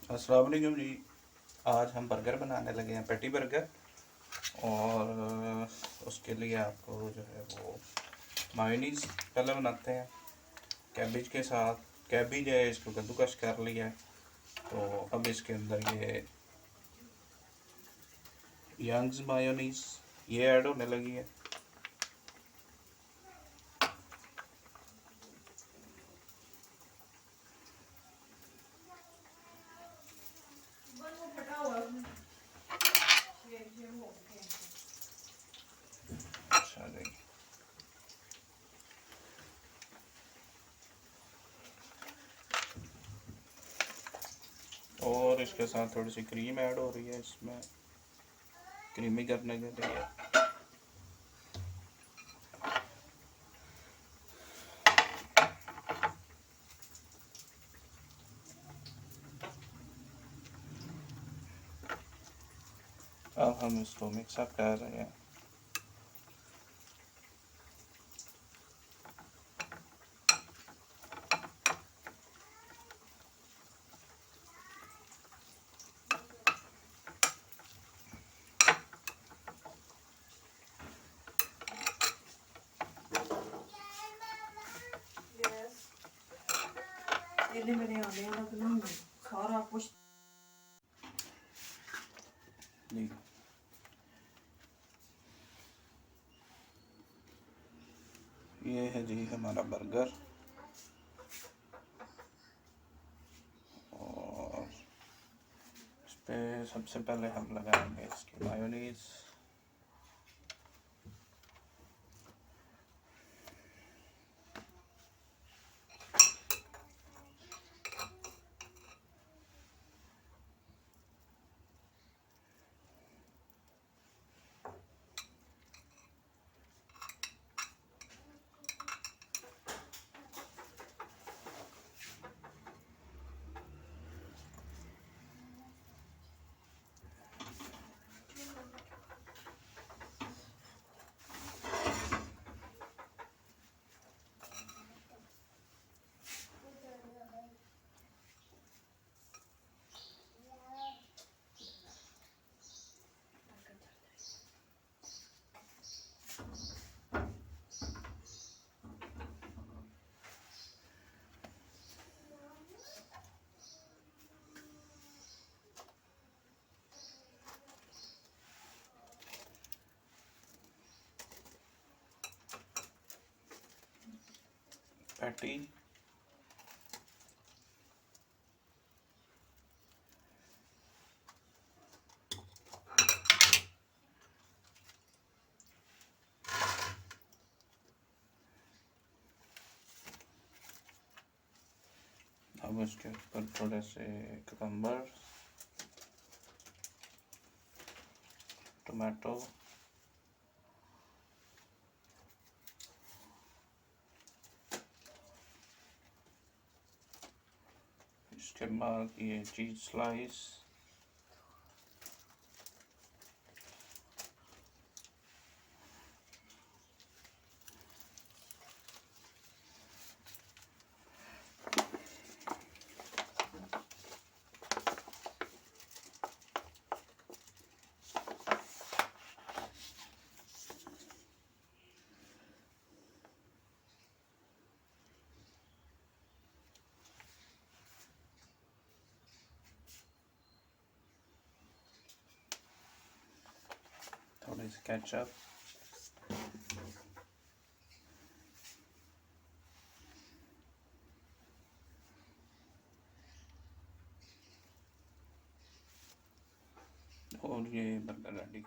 अस्सलाम वालेकुम जी। आज हम बर्गर बनाने लगे हैं, पैटी बर्गर। और उसके लिए आपको जो है वो मायोनीज़ पहले बनाते हैं कैबेज के साथ। कैबेज है, इसको कद्दूकस कर लिया है। तो अब इसके अंदर ये यंग्स मायोनीज़ ये ऐड होने लगी है। अच्छा जी। और इसके साथ थोड़ी सी क्रीम ऐड हो रही है इसमें, क्रीमी करने के लिए। अब हम इसको मिक्सअप कर रहे हैं। सारा कुछ जी, ये है जी हमारा बर्गर। और इस पर सबसे पहले हम लगाएंगे इसकी मायोनीज़। पैटी अब उसके ऊपर थोड़े से ककम्बर, टोमेटो, इसके बाद ये चीज़ स्लाइस, थोड़ी सी केचप, और ये बर्गर रेडी।